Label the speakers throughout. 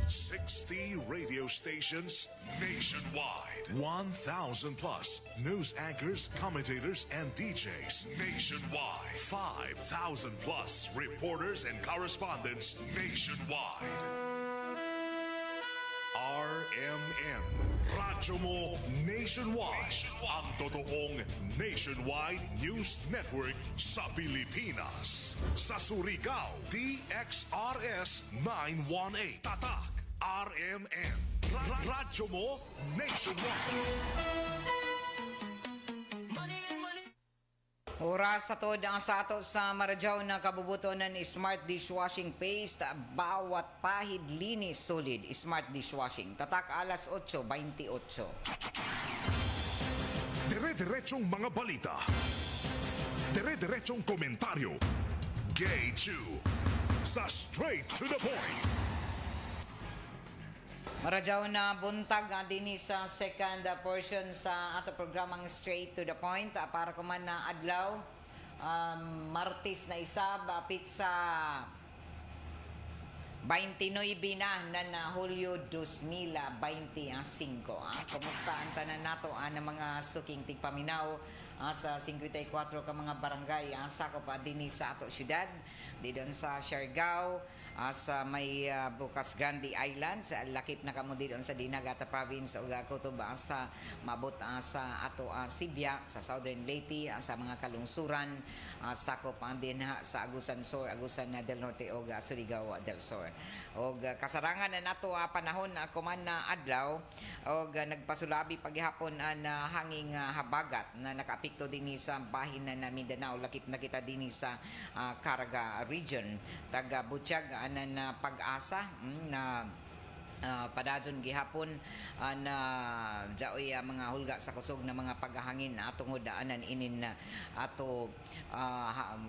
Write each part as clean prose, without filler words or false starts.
Speaker 1: 60 radio stations nationwide. 1,000 plus news anchors, commentators, and DJs nationwide. 5,000 plus reporters and correspondents nationwide. RMN, Radyo Mo Nationwide. Ang totoong nationwide news network sa Pilipinas. Sa Surigao, DXRS 918. Tatak, RMN. Radyo Mo Nationwide.
Speaker 2: Oras sa to ang sa ato sa Maradyaw na kabubutonan ni Smart Dishwashing Paste. Bawat pahid linis solid. Smart Dishwashing. Tatak alas 8:28.
Speaker 1: Dire-diretsong mga balita. Dire-diretsong komentaryo. Gay Chew. Sa straight to the point.
Speaker 2: Maradyaw na buntag din sa second portion sa ato programang Straight to the Point. Para kuman na adlaw, Martes na isab, apit sa 29 na Hulyo 2025. Kumusta ang tanan nato na mga suking tigpaminaw sa 54 ka mga barangay sakop din sa ato syudad didon sa Siargao, sa may Bukas Grande Island, sa lakip na kamo didon sa Dinagata Province ug kutob sa mabot sa ato Sibya sa Southern Leyte, sa mga kalungsuran sakop din sa Agusan Sur, Agusan del Norte ug Surigao del Sur. Og kasarangan na nato panahon kuman na adlaw og nagpasulabi paghapon na hanging habagat na nakaapekto din sa bahin na Mindanao, lakip na kita din sa Caraga region. Taga Butiyag na pag-asa na padadyon gihapon na jaoy mga hulga sa kusog na mga paghahangin atong daanan inin na ato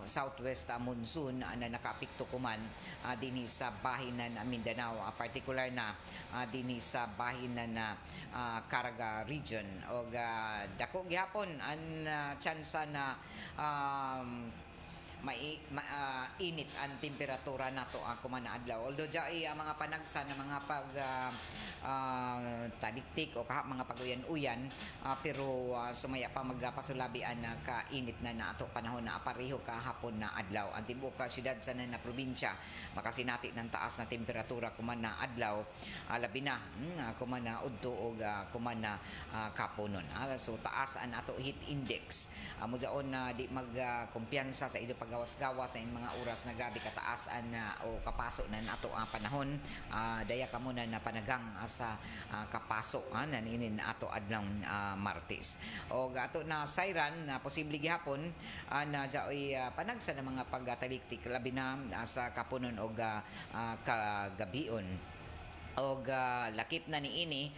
Speaker 2: southwest monsoon na nakaapekto kuman dinhi sa bahinan Mindanao, particular na dinhi sa bahinan na Caraga region. Og dako gihapon ang tsansa na init ang temperatura nato kuman na adlaw. Although jay mga panagsa na mga pag taliktik o mga paguyan-uyan, pero sumaya pa magpasulabian na kainit na nato panahon na pareho kahapon na adlaw. Ang tibuok syudad sa na probinsya makasinati ng taas na temperatura kuman na adlaw, labi na kuman na udto og kuman na kaponon. So taas ang ato heat index. Mudaon na di magkumpiyansa sa ido paggawas-gawas sa mga oras na grabe kataasan o kapaso na nato panahon. Daya ka muna na panagang sa kapaso na ninin ato adlang Martes. O ato na sayran na posible gihapon na jaoy panagsa na mga pagtaliktik labi na sa kapunon o kagabion. Og lakip na niini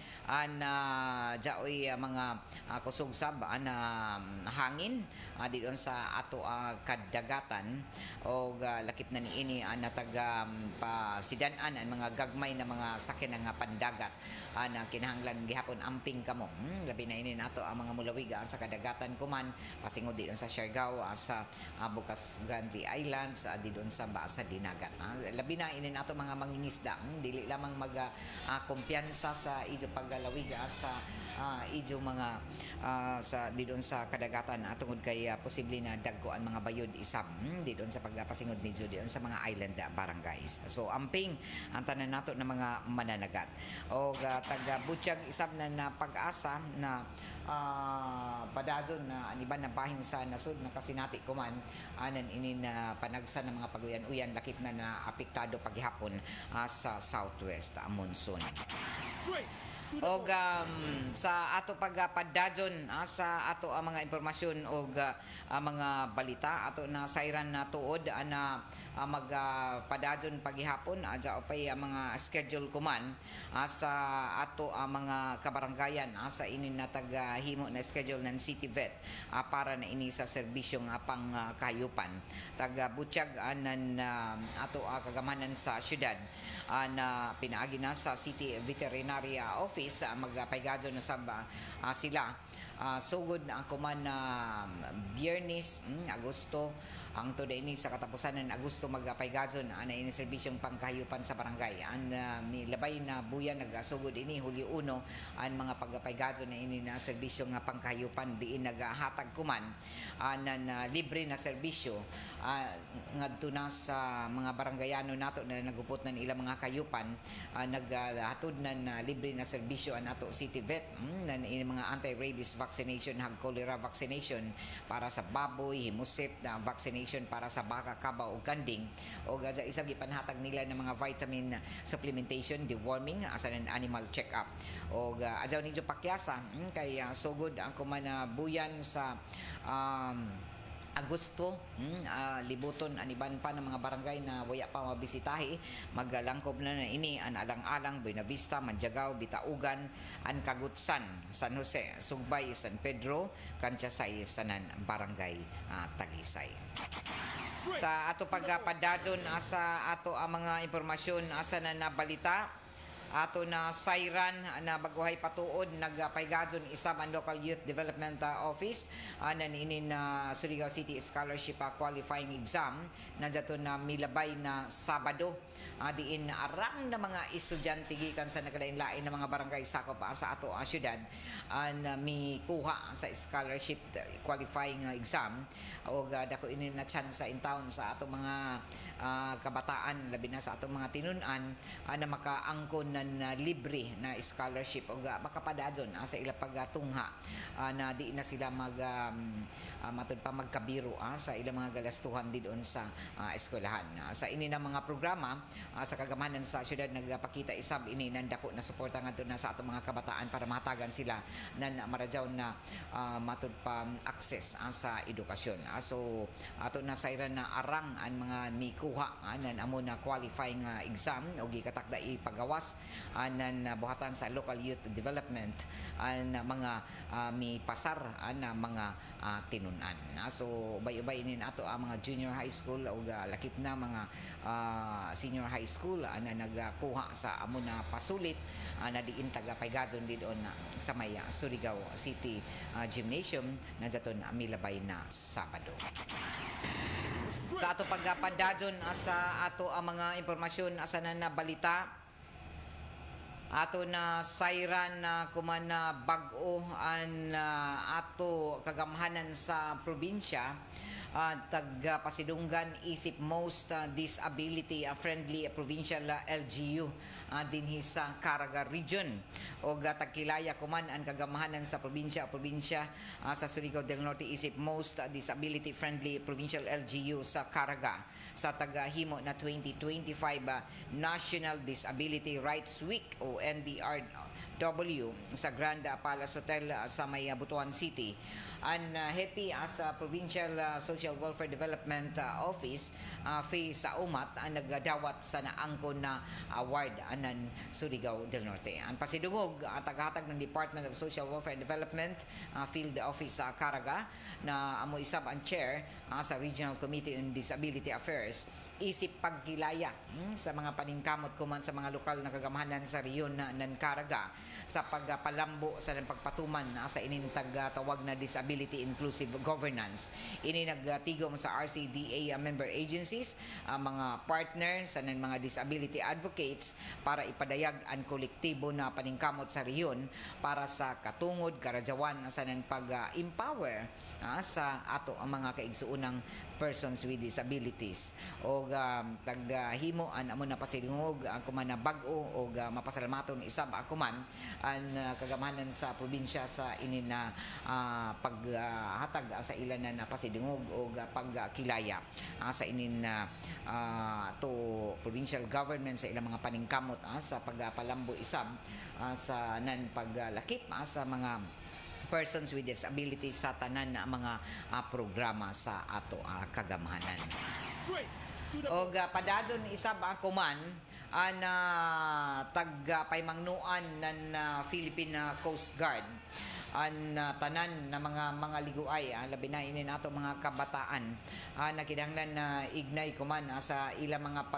Speaker 2: jaoy mga kusog sab hangin didon sa ato kadagatan. Og lakip na niini nataga pasidan-an ang mga gagmay na mga sakyan nga pandagat na kinahanglan gihapon amping kamo. Labi na ini nato ang mga mulawig sa kadagatan kuman pasingod didon sa Siargao, sa Bukas Grande Island, sa didon sa Basa Dinagat. Labi na ini nato mga mangingisda, dili lamang kumpiyansa sa ijo paggalawig sa ijo mga sa didon sa kadagatan tungod kay posible na dagko ang mga bayod isab didon sa pagpasingod ni didon sa mga island barangays. So amping ang tanan nato na mga mananagat. O taga Butiyag isab na pag-asa na padazon na aniban na bahin sa nasud na kasinati kuman anan ini na panagsa ng mga paguyan-uyan lakip na apektado paghapon sa southwest monsoon. Og sa ato pagpadadyon sa ato ang mga impormasyon og mga balita ato na sayran na tuod na magpadadyon paghihapon adya pay mga schedule kuman sa ato mga kabaranggayan sa inin na taghimo na schedule ng City Vet para na ini sa serbisyong pang kahayupan. Taga Butiyag anan ato kagamanan sa syudad na pinaagi na sa City Veterinary Office magpaygadyo na sab sila sugod na kuman na Biyernes Agosto hangtod ini sa katapusan ng Agosto magpaygadon ana ini serbisyong pangkahayupan sa barangay. Ang milabay na buyan nagasugod ini Hulyo 1 ang mga pagpaygadon na ini na serbisyo nga pangkahayupan diin nagahatag kuman na libre na serbisyo ngadto na sa mga barangayano nato na nagupot na ilang mga kayupan naghatod na libre na serbisyo ang ato City Vet na ini mga anti-rabies vaccination hag cholera vaccination para sa baboy, himusip na vaccination para sa baka, kaba o ganding o sa isang ipanhatag nila ng mga vitamin supplementation, deworming, asa ng animal check-up o adyaw ninyo pakyasa kay sugod ang buyan sa Agosto, libuton aniban pa ng mga barangay na waya pa mabisitahi, magalangkob na ini an Alang-alang, Buena Vista, Manjagaw, Bitaugan, an Kagutsan, San Jose, Sugbay, San Pedro, Kanchasay, Sanan, Barangay Talisay. Sa ato pagpadadon sa ato ang mga impormasyon asa na nabalita ato na sayran na baguhay patuod nagpaygadon isab ang Local Youth Development Office na niinin na Surigao City Scholarship qualifying exam nandiyato na milabay na Sabado diin arang na mga estudyante gikan sa naglain-lain na mga barangay sakop sa ato syudad na mikuha sa scholarship qualifying exam o dako ini na chance in town sa ato mga kabataan labi na sa ato mga tinun-an na makaangkon na libre na scholarship o makapadadon sa ila pagtungha na di na sila matud pa magkabiro sa ilang mga galastuhan didon sa eskwelahan. Sa ini na mga programa sa kagamanan sa syudad nagpakita isab ini nandako na suporta ngadto na sa atong mga kabataan para mahatagan sila nan maradyaw na matud pa access sa edukasyon. So ato na sayran na arang ang mga mikuha nan amo na qualifying exam o gikatakda ipagawas nan buhatan sa Local Youth Development ang mga mipasar na mga tinunan. So ubay-ubay inin ato ang mga junior high school o lakip na mga senior high school na nagkuha sa amo na pasulit na diin tagapaygadon didon sa may Surigao City Gymnasium na daton milabay na Sabado. Sa ato pagpadadon sa ato ang mga impormasyon asa na balita ato na sayran na kuman na bag-o an ato kagamhanan sa probinsya tagpasidunggan isip most disability friendly provincial LGU dinhi sa Caraga region o tagkilaya kuman ang kagamahanan sa probinsya sa Surigao del Norte isip most disability friendly provincial LGU sa Caraga sa tagahimo na 2025 National Disability Rights Week o NDRW sa Grand Palace Hotel sa may Butuan City. Ang happy as Provincial Social Welfare Development Office sa umat ang nagdawat sa naangkon na award anan Surigao del Norte. Ang pasidungog tagahatag ng Department of Social Welfare Development Field Office sa Caraga na amo isab ang chair sa Regional Committee on Disability Affairs isip pagkilaya sa mga paningkamot kuman sa mga lokal na kagamahanan sa riyon ng Caraga sa pagpalambo sa pagpatuman sa inintag tawag na Disability Inclusive Governance. Ini nagtigom sa RCDA member agencies, mga partner sa mga disability advocates para ipadayag ang kolektibo na paningkamot sa riyon para sa katungod karadyawan sa pag-empower sa ato ang mga kaigsuunang persons with disabilities o taghimo an amo na pasilungog ako man na bag-o o mapasalamaton isab ako man ang kagamahanan sa probinsya sa inin na paghatag sa ilan na pasidungog o pagkilaya sa inin na to provincial government sa ilang mga paningkamot sa pagpalambo isab sa nan paglakip sa mga persons with disabilities sa tanan na mga programa sa ato kagamahanan. O padadon isab ako man ang tagpaymangnuan ng Philippine Coast Guard ang tanan na mga liguay labi na ini nato mga kabataan na kinahanglan na ignay kuman sa ilang mga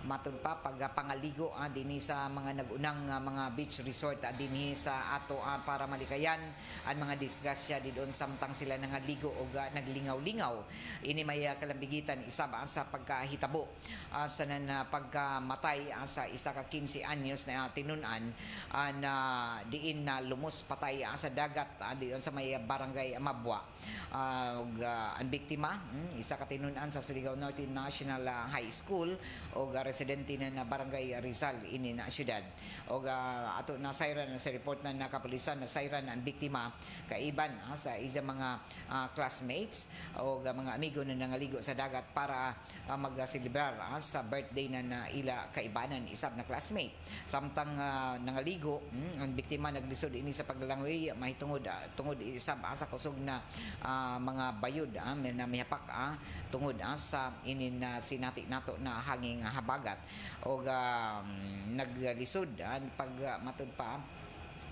Speaker 2: matud pa pag pangaligo dinhi sa mga nagunang mga beach resort dinhi sa ato para malikayan ang mga disgrasya didon samtang sila nangaligo o naglingaw-lingaw. Ini may kalambigitan isa ba sa pagkahitabo sa pagkamatay sa isa ka 15 anyos na tinunan na diin na lumos patay sa dagat diyon sa may barangay Mabwa. Ang biktima isa ka tinunan sa Surigao Norte National High School o residente na barangay Rizal ini na syudad. O ato na sayran sa report na nakapulisan na sayran ang biktima kaiban sa isa mga classmates o mga amigo na nangaligo sa dagat para magselebrar sa birthday na ila kaibanan isab na classmate. Samtang nangaligo ang biktima naglisod ini sa paglalangoy mahitungod tungod isab sa kusog na mga bayod na mihapak tungod sa inin sinati nato na hanging habagat o naglisod pag matud pa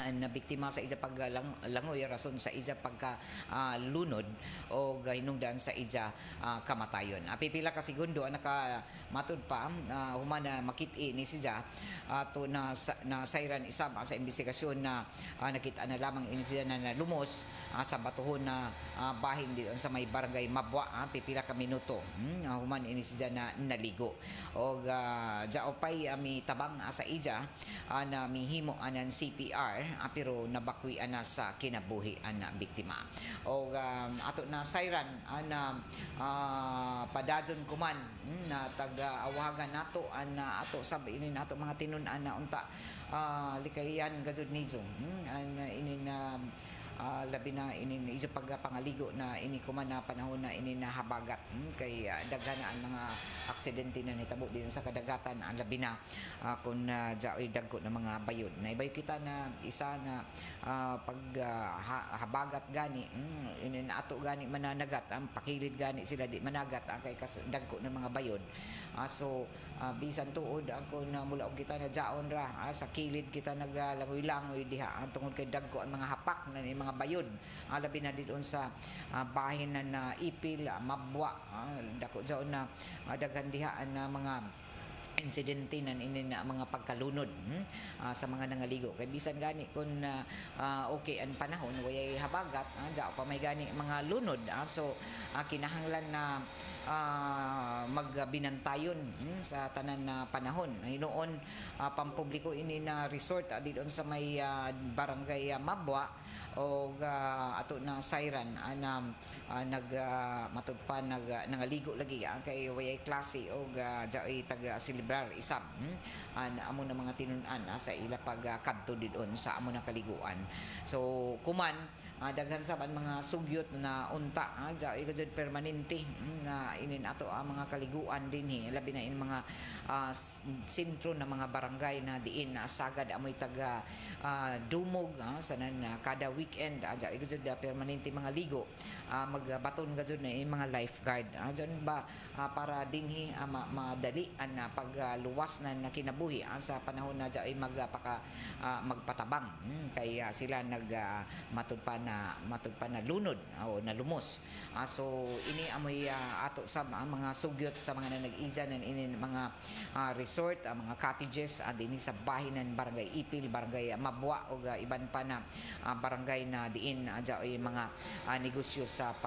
Speaker 2: na biktima sa isa paglangoy rason sa isa pagka lunod o hinungdan sa isa kamatayon. Pipila ka segundo naka matud pa humana makit-i ni siya to na sayran isab sa investigasyon na nakita na lamang ini siya na lumos sa batuhon na bahin diyon sa may barangay Mabwa pipila ka minuto human ini siya na naligo o jaopay mi tabang sa ija na mihimo anan CPR pero nabakwi na sa kinabuhi na biktima o ato na sayran na padadyon kuman na taga-awagan nato na ato sab ini nato mga tinun-an na unta likayan gajud nidyo ini na labi na ini isa pagpangaligo na ini kuman na panahon na ini nahabagat kay daghan na ang mga aksidente na nitabo din sa kadagatan ang labi na kung jaoy dagko na mga bayod na ibay kita na isa na pag habagat gani ini na ato gani mananagat ang pakilid gani sila di managat kay dagko ng mga bayod so bisan tuod ako na mula og kita na jaon ra sa kilid kita naglangoy-langoy diha tungod kay dagko ang mga hapak na mga bayod labi na didon sa bahin na Ipil Mabwa dako jaon na daghan diha na mga insidente na ini na mga pagkalunod sa mga nangaligo kay bisan gani kun okay ang panahon way habagat dao pa may gani mga lunod so kinahanglan na magbinantayon sa tanan na panahon hinuon pampubliko ini na resort didon sa may barangay Mabwa o ato na sayran na matud pa nangaligo lagi kay way klase o jaoy taga celebrar isab amo na mga tinun-an sa ila pagkadto didon sa amo na kaliguan so kuman daghan saban mga sugyot na unta jaoy gajud permanente na inin ato mga kaliguan dinhi labi na in mga sentro na mga barangay na diin sagad amoy taga dumog sa kada weekend jaoy gajud permanente mga ligo magbaton gajud na in mga lifeguard diyan ba para dinhi madali ang pagluwas na kinabuhi sa panahon na jaoy magpatabang kaya sila matud pa na lunod o nalumos so ini amoy ato sa mga sugyot sa mga nag-ijan ini mga resort mga cottages dinhi sa bahinan barangay Ipil barangay Mabwa o iban pa na barangay na diin jaoy mga negosyo sa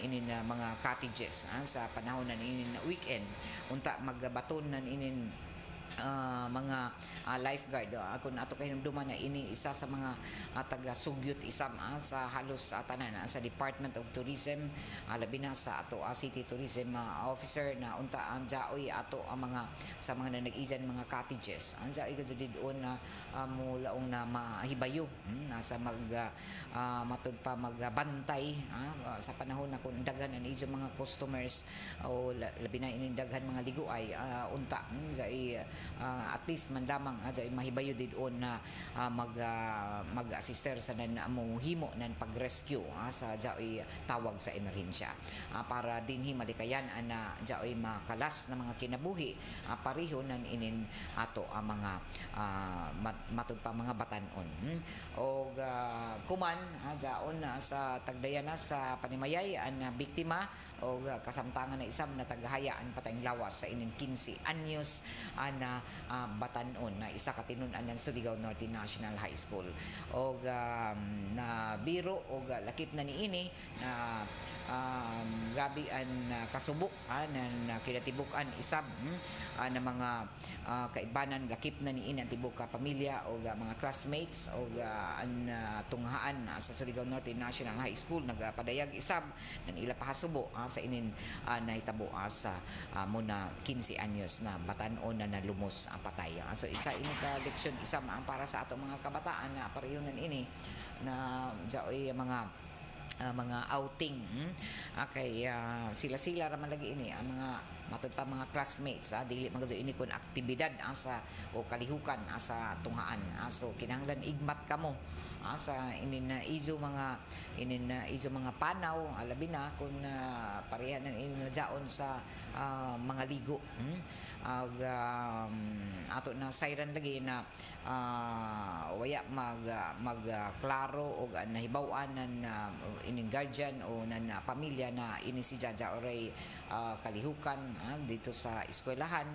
Speaker 2: inin mga cottages sa panahon na inin weekend unta magbaton na inin mga lifeguard kung ato kay duman na ini isa sa mga taga-sugyot isam sa halos tanan sa Department of Tourism labi na sa ato City Tourism Officer na unta ang jaoy ato ang mga sa mga nag-ijan mga cottages ang jaoy gajud didon na mulaong na mahibayo sa matud pa magbantay sa panahon na kung daghan na ijo mga customers o labi na ini daghan mga liguay unta jaoy at least man lamang dyan mahibayo didon na mag-assister sa nan himo nan pag-rescue sa dyan tawag sa emerhensya para dinhi malikayan na dyan makalas na mga kinabuhi pareho nan inin ato ang mga matud pa mga batanon o kuman dyan sa tagdayana sa panimayay ang biktima o kasamtangan na isam na tagahayaan patayng lawas sa inin 15 anyos na batanon na isa katinunan ng Surigao Norte National High School o na biro o lakip na niini na grabe ang kasubok na kinatibukan isab na mga kaibanan lakip na niini ang tibok ka pamilya o mga classmates o ang tunghaan sa Surigao Norte National High School nagapadayag isab ng ila pahasubo sa inin nahitabo sa muna 15 anyos na batanon na nalumos ang patay. So isa ini ka leksyon isa para sa ato mga kabataan na parehon ini na jaoy mga outing kay sila raman lagi ini ang mga matud pa mga classmates dili magazo ini kun aktibidad sa o kalihukan sa tunghaan so kinahanglan igmat kamo sa inin na izo mga panaw alabi na kung parehan inin na jaon sa mga ligo ato na siren lagi na waya magklaro o nahibaw-an nan inin guardian o nan pamilya na ini si Jaja oray kalihukan dito sa eskwelahan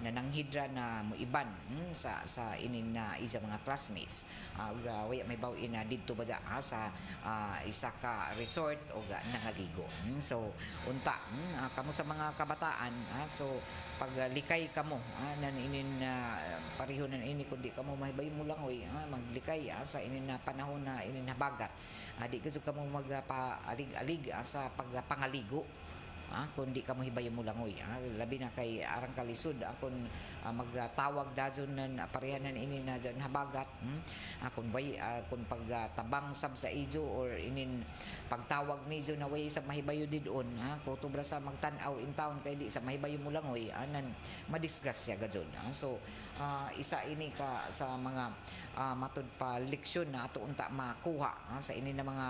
Speaker 2: na nanghidra na muiban sa inin na isa mga classmates waya may baw ina dito ba sa isa ka resort o nangaligo so unta kamo sa mga kabataan so paglikay kamo nan inin pareho nan ini kundi kamo mahibay mo lang maglikay sa inin na panahon na inin habagat di kasi kamo magpaalig-alig sa pagpangaligo kundi ka mo hibayan mo langoy labi na kay arang kalisod akon magtawag dazon nan parehanan ini na dyan habagat akon bay kun pagtabang sab sa ijo or inin pagtawag nijo na way sa mahibayo didon kutubra sa magtan-aw in town kay di sa mahibayo mo langoy anan madisgrasya gadyon so isa ini ka sa mga matud pa leksyon na ato unta makuha sa ini na mga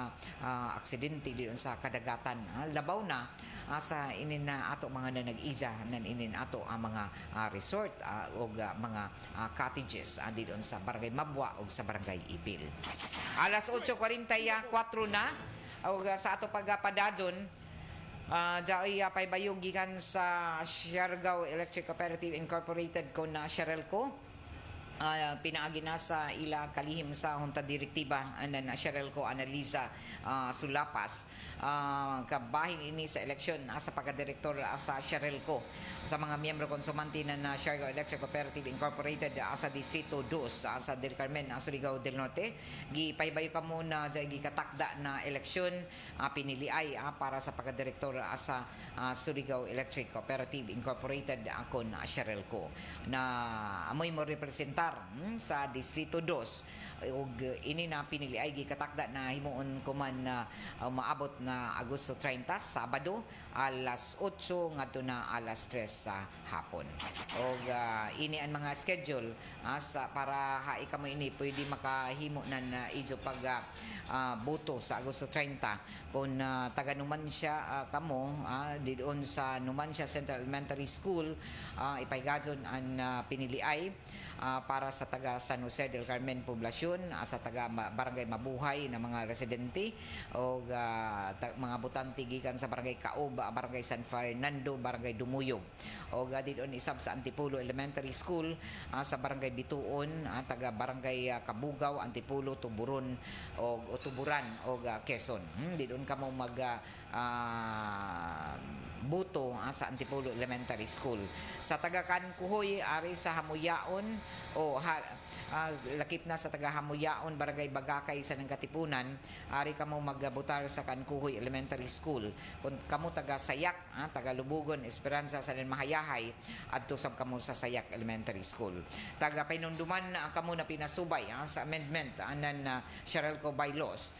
Speaker 2: aksidente didon sa kadagatan labaw na sa inin na ato mga na nag-ija nan inin ato ang mga resort o mga cottages dito sa Barangay Mabwa o sa Barangay Ipil. Alas 8:44 na o sa ato pagpadadon jaoy paybayog gikan sa Siargao Electric Cooperative Incorporated ko na Sherelco pinaagi na sa ila kalihim sa junta direktiba na Sherelco Analiza Sulapas kabahin ini sa eleksyon sa pagkadirektor sa Sherelco sa mga miyembro konsumante na Siargao Electric Cooperative Incorporated sa Distrito 2 sa Del Carmen, Surigao del Norte gipaybayo ka muna gikatakda na eleksyon pinili ay para sa pagkadirektor sa Surigao Electric Cooperative Incorporated akon Sherelco na amoy mo representar sa Distrito 2 ug ini na pinili ay gikatakda na himuon kuman na maabot na Agosto 30 Sabado alas 8 ngadto na alas 3 sa hapon ug ini ang mga schedule sa para hai kamo ini pwede makahimo na ijo pag boto sa Agosto 30 kung taga Numancia kamo didoon sa Numancia Central Elementary School ipaygadon ang pinili ay para sa taga San Jose del Carmen poblasyon sa taga Barangay Mabuhay na mga residente o mga butante gikan sa Barangay Caob, Barangay San Fernando, Barangay Dumuyog o didon isab sa Antipolo Elementary School sa Barangay Bituon taga Barangay Kabugaw, Antipolo, Tuburon o Tuburan o Quezon didon kamo mag buto sa Antipolo Elementary School. Sa taga Kankuhoy ari sa Hamuyaon o lakip na sa taga Hamuyaon Barangay Bagakay sa nang Katipunan ari kamo magbutar sa Kankuhoy Elementary School. Kung kamo taga Sayak taga Lubugon Esperanza sa nang Mahayahay adto sab kamo sa Sayak Elementary School. Taga Pinunduman kamo na pinasubay sa amendment anan Sherelco bylaws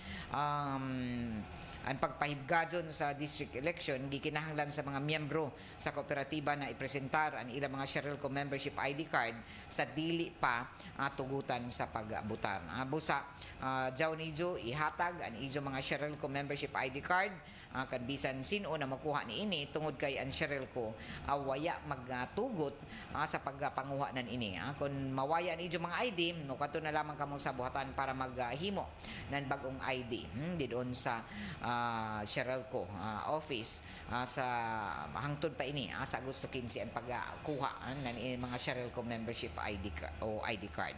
Speaker 2: ang pagpahibgadon sa district election gikinahanglan sa mga miyembro sa kooperatiba na ipresentar ang ilang mga Sherelco membership ID card sa dili pa tugutan sa pagbutar. Busa jaw nijo ihatag ang ijo mga Sherelco membership ID card kan bisan sino na makuha ni ini tungod kay ang Sherelco waya magtugot sa pagpanguha nan ini. Kung mawaya ni ijo mga ID no kadto na lamang kamo sa buhatan para maghimo ng bagong ID didon sa Sherelco office sa hangtod pa ini sa Agosto 15 ang pagkuha ng mga Sherelco membership ID o ID card.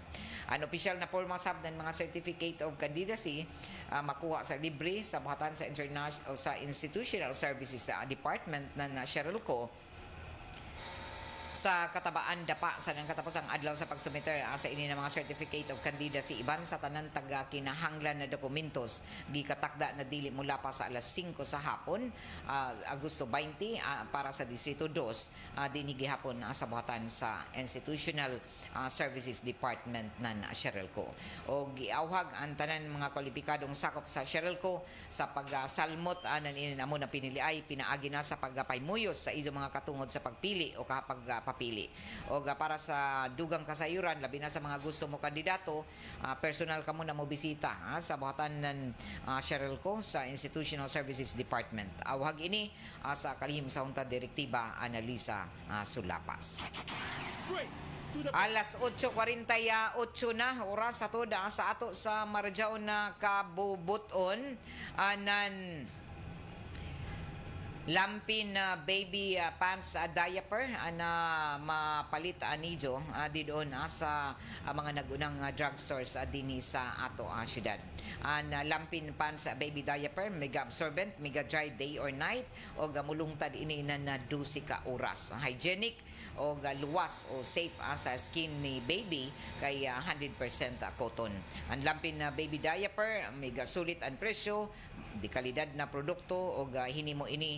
Speaker 2: Ang opisyal na forma sab ng mga certificate of candidacy makuha sa libre sa buhatan sa international sa institutional services department ng Sherelco sa katabaan dapa sa nang katapusang adlaw sa pagsumiter sa ini ng mga certificate of candidacy iban sa tanan taga kinahanglan na dokumentos gikatakda na dili mula pa sa alas 5 sa hapon Agosto 20 para sa Distrito 2 dinhi gihapon sa buhatan sa institutional services department ng Sherelco o giawhag ang tanan mga kwalipikadong sakop sa Sherelco sa pagsalmot anan ini namo na pinili ay pinaagi na sa pagpaymuyos sa izo mga katungod sa pagpili o kapag papili. O para sa dugang kasayuran, labi na sa mga gusto mo kandidato, personal ka muna mo bisita sa buhatan ng Sherelco sa Institutional Services Department. Awag ini sa kalihim sa Junta Direktiba Analisa Sulapas. Alas 8:48 na oras sa toda sa ato sa Marjaon na kabubuton nan lampin na baby pants diaper na mapalit anijo di doon sa mga nagunang drugstores dinhi sa ato syudad. Ang lampin pants baby diaper mega absorbent, mega dry day or night o gamulungtad ini na 12 ka oras. Hygienic o luwas o safe sa skin ni baby kay 100% cotton. Ang lampin na baby diaper mega sulit ang presyo, di kalidad na produkto o hinimo ini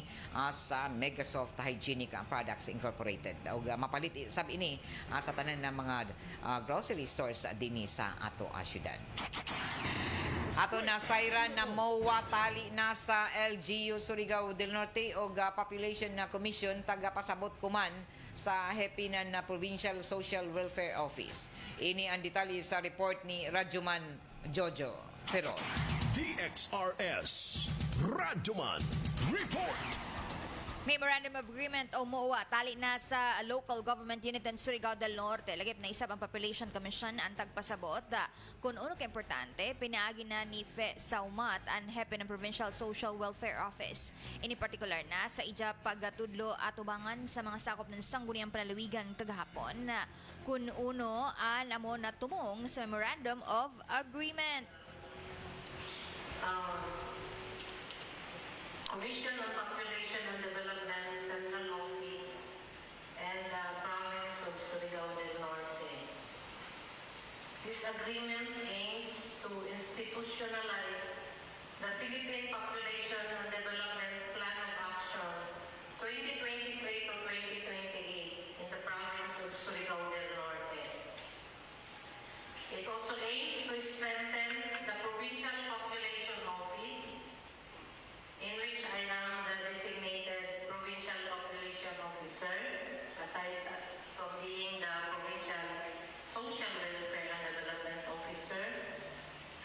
Speaker 2: sa Megasoft Hygienic Products Incorporated. O mapalit sab ini sa tanan ng mga grocery stores dinhi sa ato syudad. Ato na sayran na MOA tali na sa LGU Surigao del Norte o Population na Commission tagapasabot kuman sa Hepinan na Provincial Social Welfare Office. Ini ang detalye sa report ni Radyoman Jojo Pero.
Speaker 1: DXRS Radyoman Report.
Speaker 3: Memorandum of Agreement o MOA tali na sa Local Government Unit ng Surigao del Norte. Lagip na isab ang Population Commission ang tagpasabot kung uno ka importante, pinaagi na ni Fe Saumat ang hepe ng Provincial Social Welfare Office. Ini particular na sa ija paggatudlo at ubangan sa mga sakop ng sangguniang panalawigan kagahapon kung uno ang amo na tumong sa Memorandum of Agreement.
Speaker 4: Commission on Population and Development Central Office and Province of Surigao del Norte. This agreement aims to institutionalize the Philippine Population and Development Plan of Action 2023 to 2028 in the province of Surigao del Norte. It also aims to strengthen the Provincial Population Office, in which I am the designated Provincial Population Officer, aside from being the Provincial Social Welfare and Development Officer,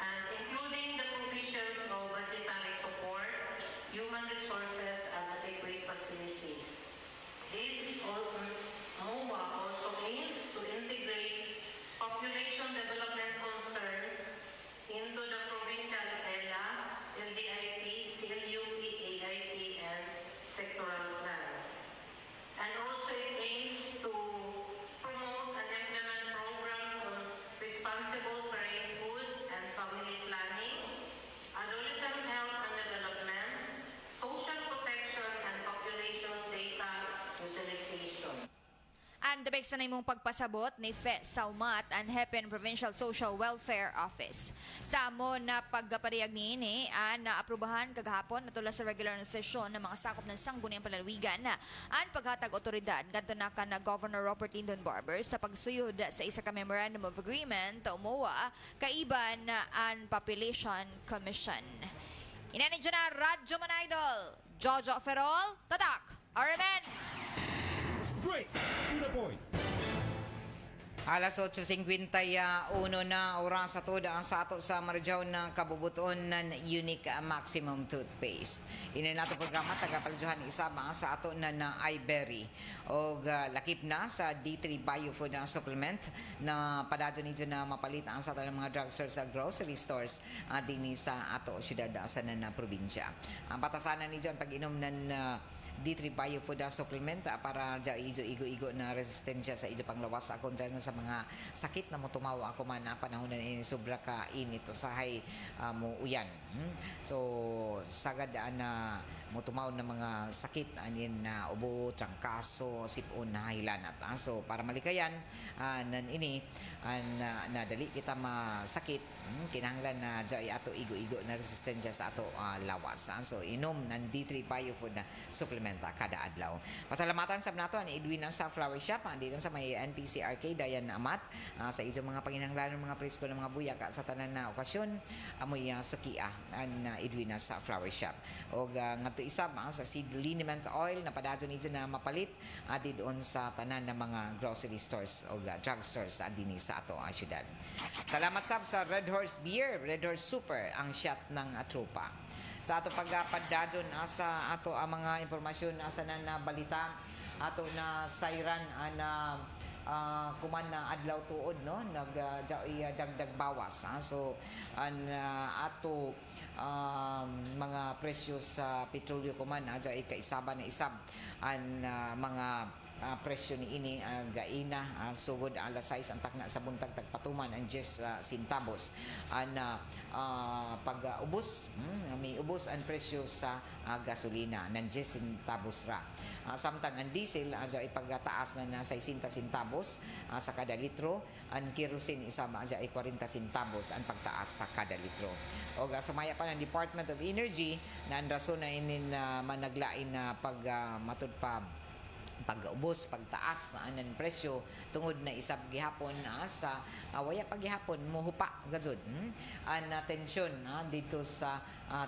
Speaker 4: and including the provisions of budgetary support, human resources, and adequate facilities. This MOA also aims to integrate population development concerns into the provincial ELA, LDIP, CLUP, AIP, and sectoral plans. And also it aims to promote and implement programs on responsible parenthood and family planning, adolescent health and development, social protection, and population data utilization.
Speaker 3: Ang dabig sa mong pagpasabot ni Fe Saumat ang Hepen Provincial Social Welfare Office. Sa amo na pagpapariyag niini ang naaprubahan kagahapon natula sa regular na sesyon ng mga sakop ng sangguniang panalawigan ang paghatag otoridad ngadto na kana Governor Robert Lyndon Barber sa pagsuyod sa isa ka Memorandum of Agreement o MOA kaiban ang Population Commission. Inani dyan na Radyo Man Idol, Jojo Ferrol, Tatak, RMN.
Speaker 1: Straight to the point.
Speaker 2: Alas 8:51 na oras sa toda ang sa ato sa Marjaw ng kabubuton ng Unique Maximum Toothpaste. Ina nato programa tagapaljuhan isama sa ato na iBerry o lakip na sa D3 Biofood Supplement na padadyo nito na mapalit ang sa ato ng mga drugstores sa grocery stores dinhi sa ato syudad sa na probinsya. Ang batasanan nito ang pag-inom ng D3 Biofood Supplement para ja igo-igo na resistensya sa ijo panglawas sa kontra na sa mga sakit na motumawa ako man na panahon na ini sobra ka init usahay mo uyan. So sagad na motumaw na mga sakit anin na ubo, trangkaso, sipon na hilanat. So para malikayan nan ini na dali kita masakit kinahanglan na jay ato igo-igo na resistensya sa ato lawas. So inom ng D3 Biofood Supplement kada adlaw. Pasalamatan sab nato ni Edwin sa Flower Shop dito sa may NPC Arcade Dayan Amat sa ijo mga panginahanglan mga presko ng mga buyak sa tanan na okasyon amoy sukia an Edwin sa Flower Shop. Og ngadto isab sa seed liniment oil na padadto nito na mapalit doon sa tanan ng mga grocery stores o drugstores dinhi sa ato syudad. Salamat sab sa Red Horse Beer, Red Horse Super ang shot ng tropa. Sa ato pagpadadon sa ato ang mga impormasyon asa na balita ato na sayran na kuman na adlaw tuod no dagdag bawas so ato mga presyo sa petrolyo kuman kaisaba na isab ang mga presyo ni ini gaina sugod alas 6 ang takna sa buntag tagpatuman ang 10 centavos pag-ubos may ubos ang presyo sa gasolina ng 10 centavos ra samtang ang diesel ay pagtaas na 60 centavos sa kada litro ang kerosene isama ay 40 centavos ang pagtaas sa kada litro o sumaya pa ng Department of Energy na ang rason na inin managlain na matud pa pag-ubos, pagtaas anan presyo tungod na isab gihapon sa waya paghihapon mohupa gazud an tensyon dito sa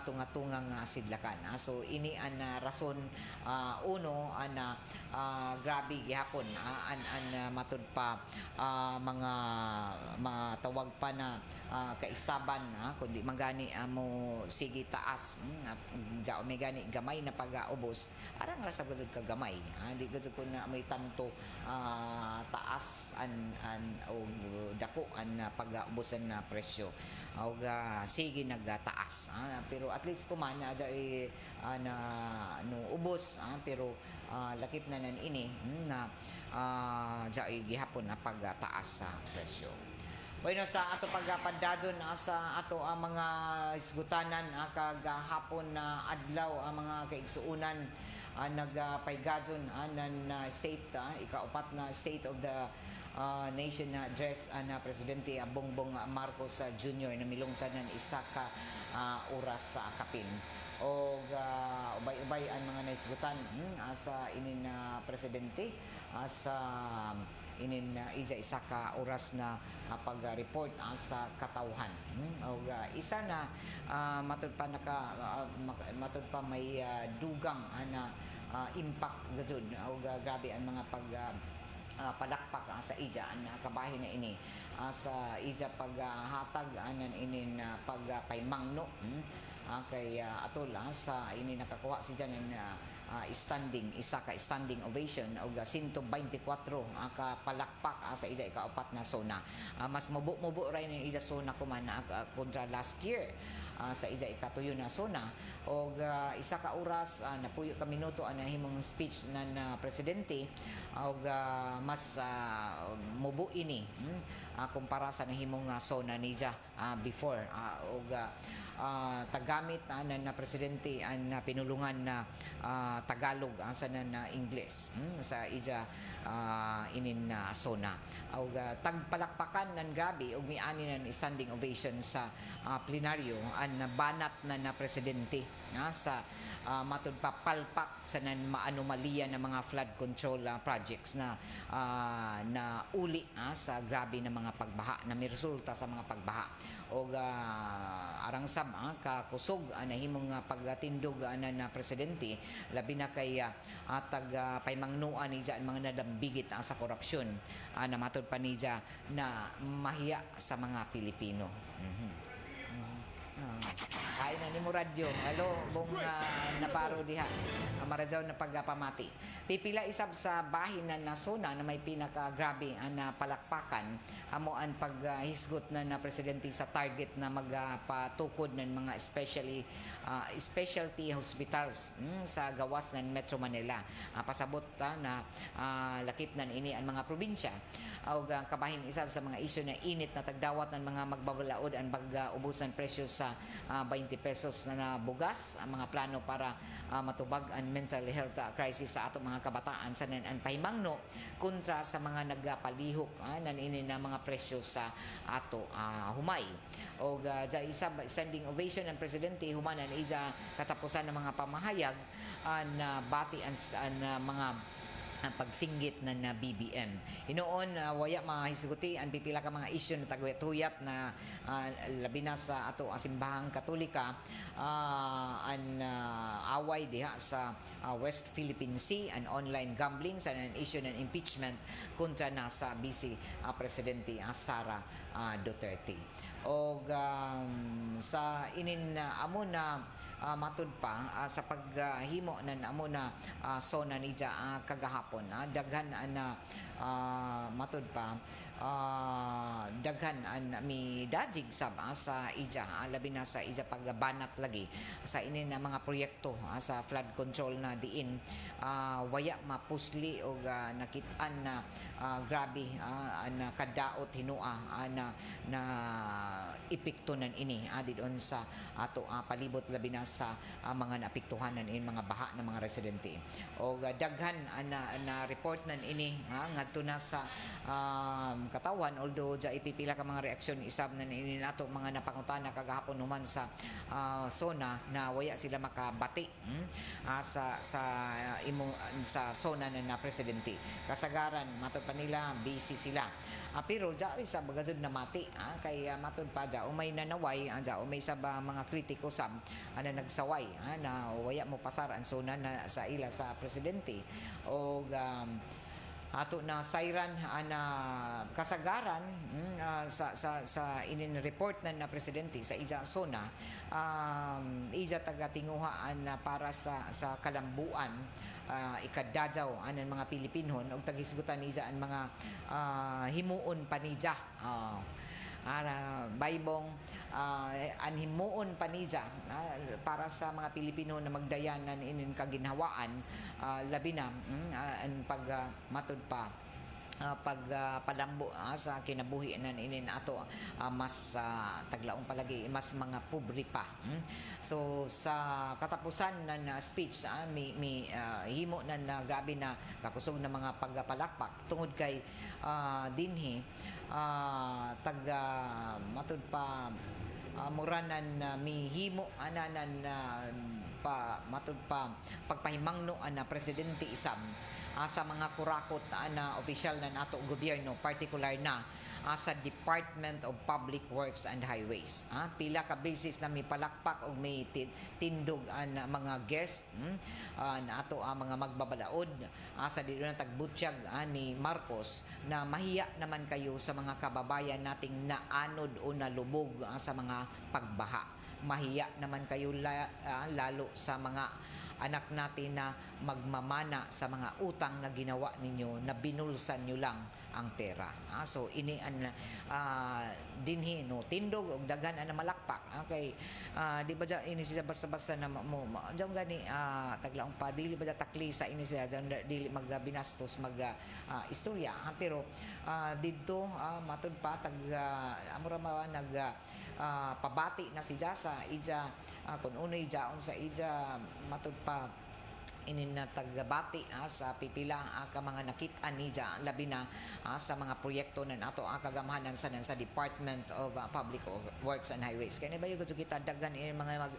Speaker 2: tunga-tungang sidlakan so ini an rason uno grabe gihapon an matud pa mga matawag pa na kaisaban kundi magani mo sige taas ja may gani gamay na pag-ubos arang rasa gazud ka gamay di gazud ko na may tanto taas o dako an pag-ubosan na presyo o sige nagtaas pero at least kuman na no ubos pero lakip na nan ini na gihapon na pagtaas sa presyo. Bueno, sa ato pagpadadon sa ato ang mga isgutanan kagahapon na adlaw ang mga kaigsuunan nagpaygadon ng state ikaupat na State of the Nation na address na Presidente Bongbong Marcos Jr. na milungtad ng isa ka oras sa kapin o ubay-ubay ang mga naisgutan sa inin na presidente sa inin isa ka oras na pag-report sa katawhan o isa na matud pa may dugang na impact gajud o grabe ang mga padakpak sa ija ang kabahin na ini sa ija paghatag anan inin pagpaymangno kay atol sa ini nakakuha si Janen isa ka standing ovation og 124 ka palakpak sa ija ikaapat na zona mas mubo ra ni ija zona kuman kontra last year sa ija ikatuyo na zona og isa ka oras napuyo ka minuto ang himong speech na presidente og mas mubo ini kumpara sa nahimong zona niya before og tagamit na presidente ang pinulungan na Tagalog sa na English sa ija inin na zona og tagpalakpakan nan grabe og miani nan standing ovation sa plenaryo ang banat na presidente sa matud pa palpak sa nan maanomalya ng mga flood control projects na uli sa grabe na mga mga pagbaha na may resulta sa mga pagbaha o arang sab kakusog nahimong pagtindog na presidente labi na kay paymangnuan ni ang mga nadambigit sa korupsyon na matod pa niya na mahiya sa mga Pilipino. Kain na ni mo radyo. Hello, bong naparo diha. Marajaw na pagpamati. Pipila isab sa bahin na nasuna na may pinaka-grabe na palakpakan amo ang paghisgot na presidente sa target na magpatukod ng mga specialty hospitals sa gawas ng Metro Manila. Pasabot na lakip na ini ang mga probinsya. O kabahin isab sa mga isyu na init na tagdawat ng mga magbabalaod ang pag-ubos ng presyo sa 20 pesos na bugas, ang mga plano para matubag ang mental health crisis sa atong mga kabataan sa ang pahimangno kontra sa mga nagpalihok nanini na mga presyo sa ato humay. O isab standing ovation ng presidente humanan ija katapusan ng mga pamahayag na bati ang mga ang pagsinggit na BBM. Inoon, waya mahisguti ang pipila ka mga isyu na taguyat-huyat na labi na sa ato simbahang Katolika ang away diha sa West Philippine Sea and online gambling sa an issue ng impeachment kontra na sa Vice Presidente Sara Duterte. O sa inin amo na matud pa sa paghimo ng amo na sona ni kagahapon daghan na matud pa daghan an mi dajig sab sa ija labi na sa ija pagbanat lagi sa inin na mga proyekto sa flood control na diin waya mapusli o nakitaan na grabe na kadaot hinua na epekto nan ini didon sa ato palibot labi na sa mga naapektuhan nan ini mga baha ng mga residente o daghan na report nan ini ngadto na sa katawan although ipipila ka mga reaksyon isab na ini nato mga napangutana kagahapon human sa zona na waya sila makabati sa zona na presidente kasagaran matod pa nila busy sila pero sa bagazod na mati kay matod pa umay nanaway umay sa mga kritiko sab na nagsaway na waya mo pasar ang zona na sa ila sa presidente o ato na sayran na kasagaran sa inin report na presidente sa ija zona ija tagatinguhaan na para sa kalambuan ikadajaw anan mga Pilipinon og tagisgutan ija ang mga himuon panija baybong anhimuon panija para sa mga Pilipino na magdayanan inin kaginhawaan labi na ang pagmatud pa pagpalambo sa kinabuhi na inin ato mas taglaong palagi mas mga pobre pa. So sa katapusan na speech mi himo na grabe na kakusog na mga pagpalakpak tungod kay dinhi matud pa muranan mihimo ananan matud pa pagpahimangno na presidente isam sa mga kurakot na opisyal na nato gobyerno particular na sa Department of Public Works and Highways. Pila ka basis na may palakpak o may tindog na mga guest na ato mga magbabalaod sa dito na tagbutsyag ni Marcos na mahiya naman kayo sa mga kababayan nating naanod o nalubog sa mga pagbaha. Mahiya naman kayo lalo sa mga anak natin na magmamana sa mga utang na ginawa ninyo na binulsan nyo lang ang pera. So ini dinhi no tindog og daghan na malakpak. Okay. Di ba ini siya basta-basta na mo jang gani taglaong pa dili ba takli sa ini siya dili magbinastos istorya pero didto matud pa amura nag pabati na si Jasa ija kun unoy jaon sa ija matud pa inin na tagbati sa pipila ka mga nakit-an niya labi na sa mga proyekto na ato kagamahanan sa Department of Public Works and Highways. Kaya ba yung kita dagan mga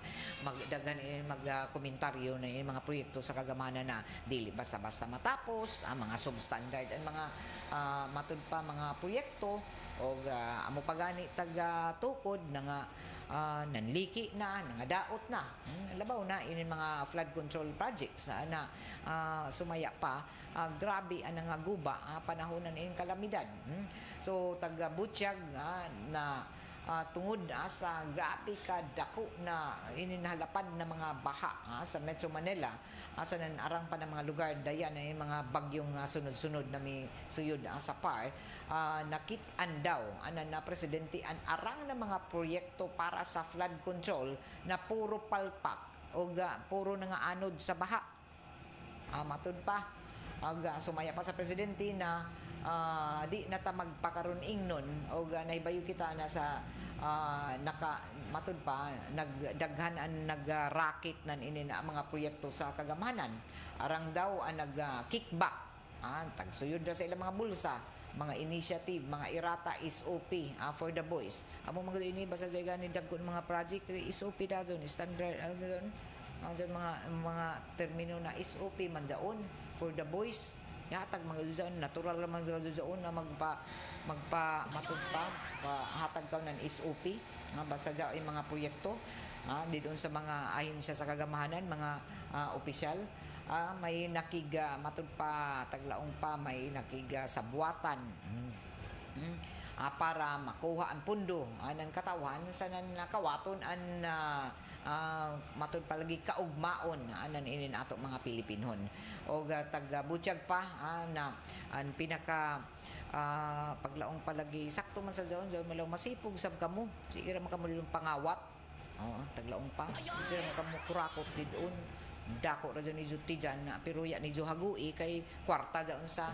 Speaker 2: komentaryo na mga proyekto sa kagamahanan na dili basta-basta matapos mga substandard ang mga matud pa mga proyekto o amo pagani taga tukod na nga nanliki na, nangadaot na. Labaw na ini mga flood control projects na sumaya pa. Grabe ang nga guba panahonan in kalamidad. So taga Butchag na tungod sa grabe ka dako na ininhalapad na mga baha sa Metro Manila sa nanarang pa ng mga lugar dayan na yung mga bagyong sunod-sunod na may suyod sa PAR nakit-an daw na presidente an arang na mga proyekto para sa flood control na puro palpak o puro na nga anod sa baha. Matud pa sumaya pa sa presidente na di na ta magpakaroon ingnon o nahibayo kita na sa matud pa nagdaghan ang nag-racket nan ini na mga proyekto sa kagamanan arang daw ang nag-kickback tagsuyod na sa ilang mga bulsa mga initiative mga irata SOP for the boys amo mga ini basta sa gani dagkon mga project SOP da doon standard mga termino na SOP man daon for the boys hatag mga doon natural lang mga doon na magpa hatag ka ng SOP basta dyan yung mga proyekto di doon sa mga ahensya sa kagamahanan mga opisyal may nakiga matud pa taglaong pa may nakiga sa buwatan para makuha ang pundo ng katawan sa nakawaton ang matud palagi kaugmaon anan inin ato mga Pilipinon o taga Butchag pa na ang pinaka paglaong palagi sakto man sa daon malaw masipog sab kamo sige ra man kamo pangawat taglaong pa sige ra man kamo kurakot didon dako ra ni Juti dyan pero ya ni Hagui kay kwarta daon sa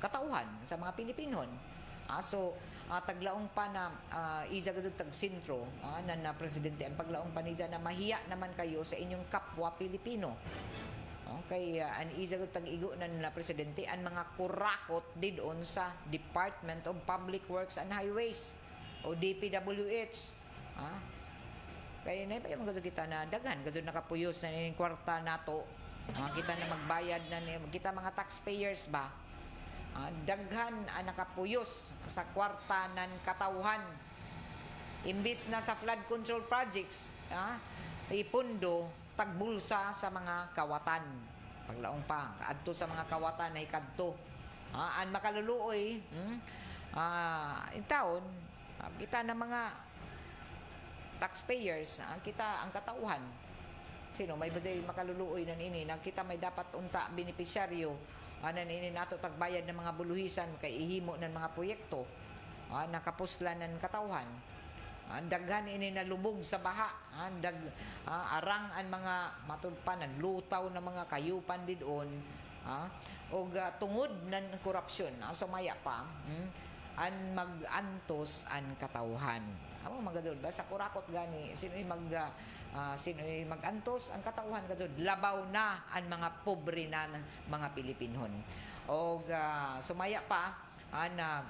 Speaker 2: katauhan sa mga Pilipinon so taglaong pa na iza gadud tag sentro na presidente ang paglaong pa ni dyan na mahiya naman kayo sa inyong kapwa Pilipino kay an iza gadud tag igo na presidente ang mga kurakot didon sa Department of Public Works and Highways o DPWH kaya na pa yung mga kita na daghan gadud nakapuyos na ning kwarta nato kita na magbayad na kita mga taxpayers ba daghan ang nakapuyos sa kwarta ng katauhan imbis na sa flood control projects ipundo tagbulsa sa mga kawatan paglaong pa adto sa mga kawatan na ikadto ang makaluluoy in taon kita na mga taxpayers kita ang katauhan sino may baday makaluluoy nan ini kita may dapat unta benepisyaryo anan ini nato tagbayad ng mga buluhisan kay ihimo ng mga proyekto nakapuslan ng katauhan daghan ini nalubog sa baha arang ang mga matudpanan lutaw na mga kayupan didon o tungod ng korupsyon sumaya pa an magantos an katauhan amo magadol ba sa kurakot gani sino magantos ang katauhan kadto labaw na ang mga pobre na mga Pilipinon o sumaya pa na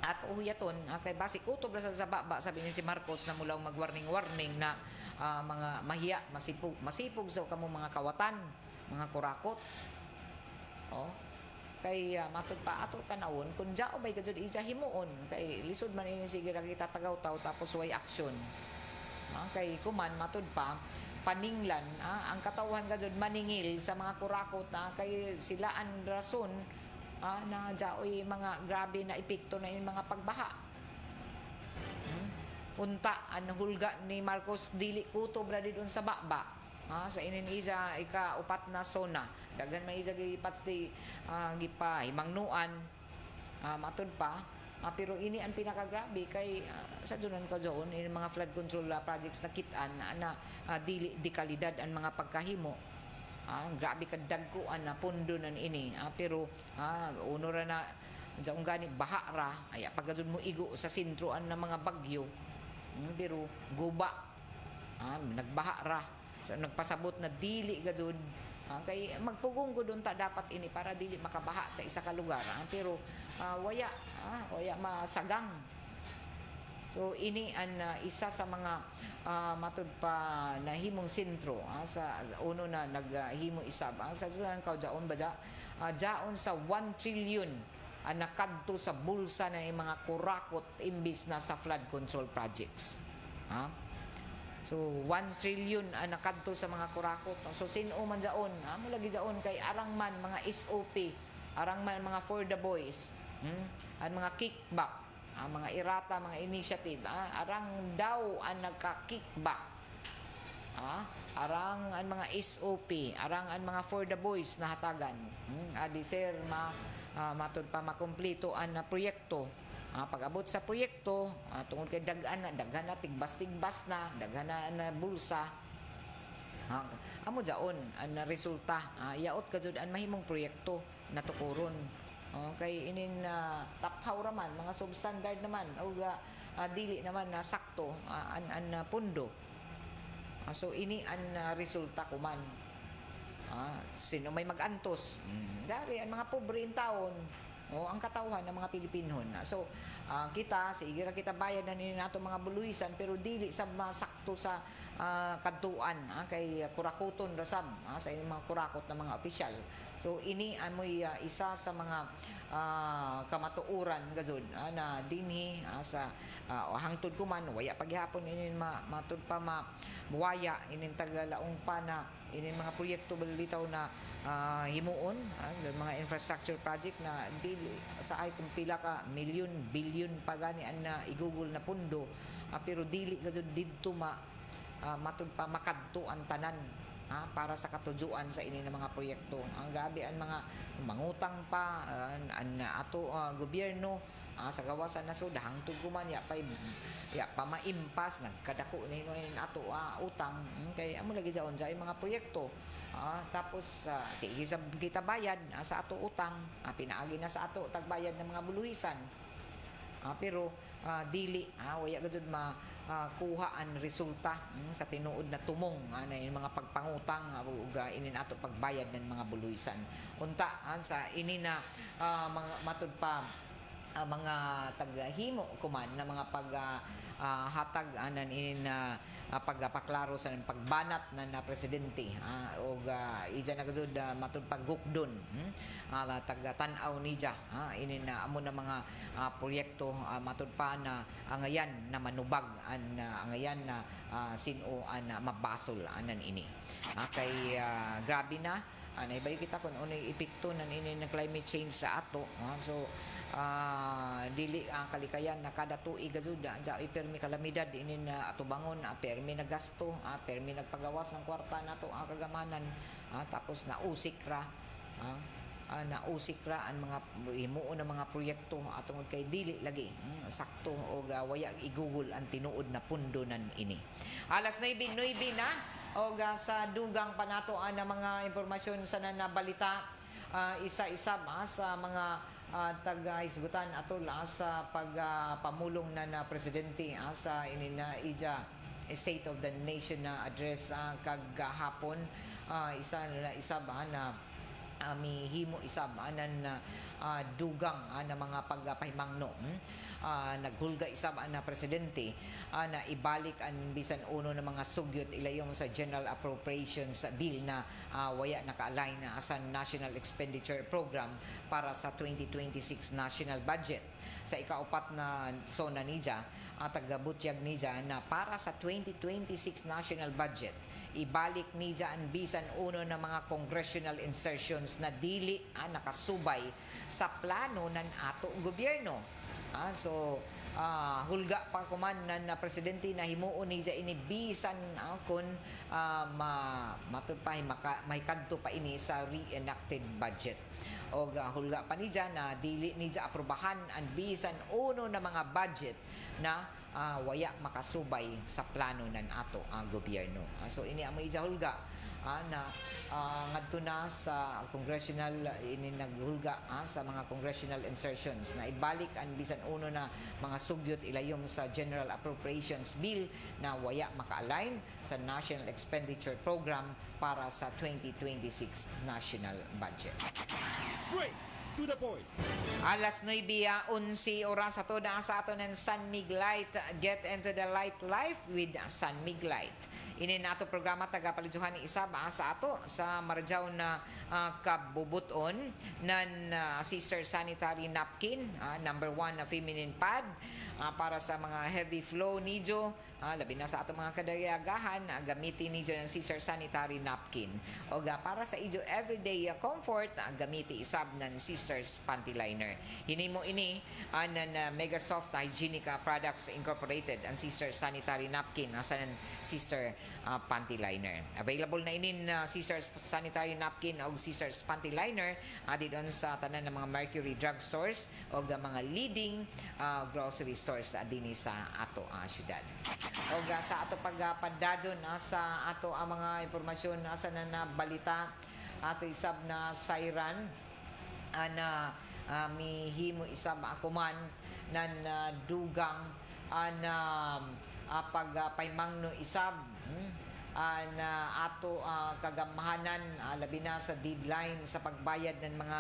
Speaker 2: at uhuyaton kay basic utob ra sa baba sabi ni si Marcos na mulaw magwarning na mga mahiya masipog sa kamo mga kawatan mga kurakot kay matud pa ato tanawon kun jao bay kadto isa himuon kay lisod man ini sige ra kita tagaw-taw tapos way action kay kuman matud pa paninglan ang katawhan kadto maningil sa mga kurakot kay sila ang rason na jaoy mga grabe na epekto na yung mga pagbaha unta ang hulga ni Marcos dili kutob ra didon sa baba sa inin isa ika-upat na zona daghan man isa gipati gipa himangnuan matud pa pero ini ang pinakagrabe kay sa dunan ka doon ini mga flood control projects na kitan na dili di kalidad ang mga pagkahimo grabe ka dagkuan na pundo nan ini pero uno ra na jaong gani baha ra ay pagkadun mo igo sa sentroan ng mga bagyo pero guba nagbaha ra nagpasabot na dili gadud kay magpugong ko doon ta dapat ini para dili makabaha sa isa ka lugar pero waya masagang so ini ang isa sa mga matud pa nahimong sentro sa uno na naghimo isab sa dulan ka daon ba jaon sa 1 trillion nakadto sa bulsa ng mga kurakot imbis na sa flood control projects. Ha? So 1 trillion nakadto sa mga kurakot. So sino man jaon? Mo lagi jaon kay arang man mga SOP, arang man mga for the boys. Ang mga kickback, mga irata, mga initiative, arang daw ang nagka-kickback. Arang ang mga SOP, arang ang mga for the boys na hatagan. Adi sir matud pa makumpleto ang proyekto. Pag-abot sa proyekto, tungod kay daghan na tigbas-tigbas na, daghan na bulsa. Amo jaon ang resulta. Yaot ka jud ang mahimong proyekto na tukuron. Kay inin taphaw raman mga substandard naman o dili naman na sakto an pundo. So ini ang resulta kuman. Sino may magantos? Dari ang mga pobre in taon. Ang katawhan ng mga Pilipinon. So kita sige ra kita bayad na nini nato mga buluisan pero dili sa masakto sa kadtuan kay kurakuton rasab sa ining mga kurakot na mga opisyal. So ini amoy isa sa mga kamatuoran gazud na dinhi sa hangtod ko man waya paghihapon inin matud pa buwaya inin tagalaong pa na inin mga proyekto balitaw na himuon mga infrastructure project na dili sa ay kung pila ka milyon bilyon pa gani na igugol na pundo pero dili gazud didto matud pa makadto ang tanan para sa katujuan sa ini ng mga proyekto. Ang grabe ang mga mangutang pa ang ato gobyerno sa gawasan na so hangtod kuman ya pa maimpas nagkadako ni ato utang kay amo lagi jaon sa mga proyekto. Tapos sige sa kita bayad sa ato utang pinaagi na sa ato tagbayad ng mga buluhisan. Pero dili waya gud kuha ang resulta sa tinuod na tumong na yung mga pagpangutang ug inin ato pagbayad ng mga buluisan unta sa ini na mga matud pa mga taghimo kuman na mga hatag anan inin pagpaklaro sa pagbanat na presidente ug ija na gud matud paggukdon tag-tan-aw niya ini na amo na mga proyekto matud pa na angayan na manubag angayan na sino an mabasol anan ini kay grabe na naibalik kita kung unay epekto nan ini ng climate change sa ato so dili ang kalikayan na kada tuig gazud sa permi kalamidad inin ato bangon permi nagasto permi nagpagawas ng kwarta nato ang kagamanan tapos nausik ra ang mga himuon na mga proyekto atong kay dili lagi sakto o waya igugol ang tinuod na pundo nan ini alas 9 na o sa dugang pa nato na mga impormasyon sa nabalita isa-isa sa mga taga-isgutan ato sa pagpamulong na presidente sa inina ija State of the Nation na address kagahapon isa ba na mihimo isab anan dugang na mga pagpahimangno naghulga isab na presidente na ibalik ang bisan uno ng mga sugyot ilayong sa General Appropriations Bill na waya naka-align na sa National Expenditure Program para sa 2026 national budget sa ikaupat na zona niya taga-butyag niya na para sa 2026 national budget ibalik niya ang bisan uno ng mga congressional insertions na dili nakasubay sa plano ng ato gobyerno. So hulga pa kuman na presidente na himuon niya ini bisan kun matupay may kadto pa ini sa reenacted budget. O hulga pa niya na dili niya aprobahan ang bisan uno na mga budget na waya makasubay sa plano ng ato ang gobyerno. So ini amo ija hulga na ngadto na sa congressional ini naghulga sa mga congressional insertions na ibalik ang bisan uno na mga sugyot ilayom sa General Appropriations Bill na waya maka-align sa National Expenditure Program para sa 2026 national budget.
Speaker 1: Straight to the point.
Speaker 2: Alas 9:11 oras ato na sa ato ng San Mig Light. Get into the light life with San Mig Light. Ini nato programa taga-paliduhan ni isa ba sa ato sa Marjaw na kabubuton nan sister sanitary napkin, number 1 na feminine pad para sa mga heavy flow nidyo, labi na sa ato mga kadayagahan, gamitin nidyo ng sister sanitary napkin. O para sa idyo everyday comfort, gamiti isab ng sisters panty liner. Hinimo ini ng Mega Soft Hygienic Products Incorporated ang sister sanitary napkin asa ng sister panty liner. Available na inin sisters sanitary napkin o sisters panty liner doon sa tanan ng mga Mercury Drug Stores o mga leading grocery stores din sa ato syudad. O sa ato pagpadadyon sa ato ang mga impormasyon sa na balita ato isab na siren na mihimo isab akuman nan dugang na pagpaymangno isab na ato kagamahanan labi na sa deadline sa pagbayad ng mga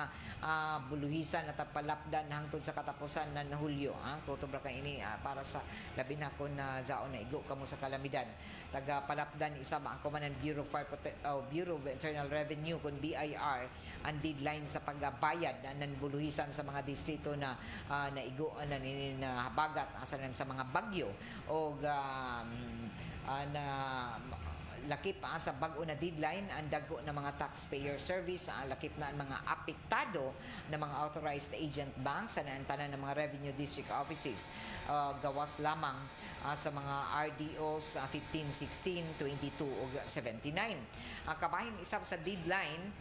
Speaker 2: buluhisan at palapdan hangtod sa katapusan ng Hulyo. Kutubra ka ini para sa labi na kun jaon na igo kamo sa kalamidad. Taga palapdan isa ba ang kumanan Bureau of Internal Revenue kun BIR ang deadline sa pagbayad ng buluhisan sa mga distrito na naigo na habagat asan sa mga bagyo o na lakip sa bag-o na deadline ang dagko ng mga taxpayer service lakip na ang mga apektado ng mga authorized agent banks sa tanan ng mga revenue district offices gawas lamang sa mga RDOs 15, 16, 22 o 79. Kabahin isab sa deadline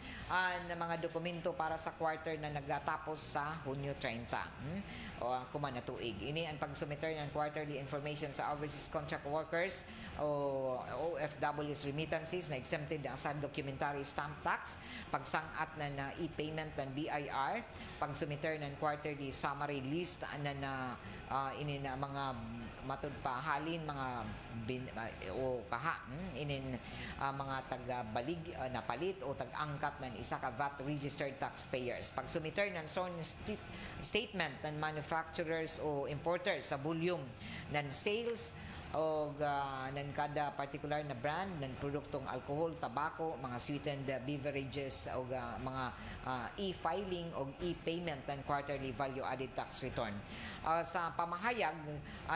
Speaker 2: ng mga dokumento para sa quarter na nagtatapos sa Hunyo 30 o kumana tuig. Ini ang pagsumiter ng quarterly information sa overseas contract workers o OFWs remittances na exempted sa documentary stamp tax, pagsangat na e-payment ng BIR, pagsumiter ng quarterly summary list na ini na mga matud pa halin mga inin mga taga-balig na palit o tag-angkat ng isa ka VAT registered taxpayers. Pagsumiter ng sworn statement ng manufacturers o importers sa volume ng sales o ng kada particular na brand ng produktong alcohol, tabako, mga sweetened beverages o mga e-filing o e-payment ng quarterly value-added tax return. Sa pamahayag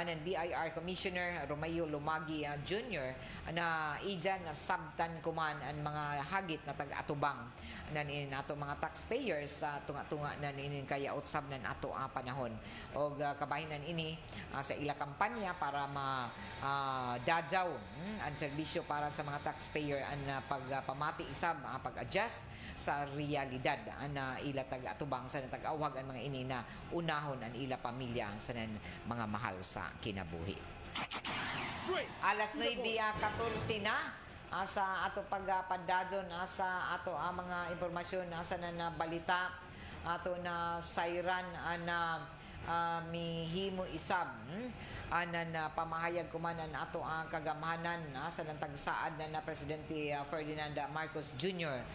Speaker 2: ng BIR Commissioner Romeo Lumagi Jr. na ijan na sabtan kuman ang mga hagit na tag-atubang na nato mga taxpayers sa tunga-tunga na ninin kaya utsab nan ato panahon o kabahinan ini sa ila kampanya para dadyaw ang serbisyo para sa mga taxpayer ang pagpamati isab pag-adjust sa realidad na ila tag-atubang sa tag-awag ang mga ini na unahon ang ila pamilya sa mga mahal sa kinabuhi.
Speaker 1: Straight
Speaker 2: Alas
Speaker 1: to the point.
Speaker 2: 9:14 na sa ato pagpadadyon sa ato mga impormasyon sa na balita ato na siren na mihimo isab na pamahayag kumanan ato ang kagamahanan sa nantagsaad na Presidente Ferdinand Marcos Jr.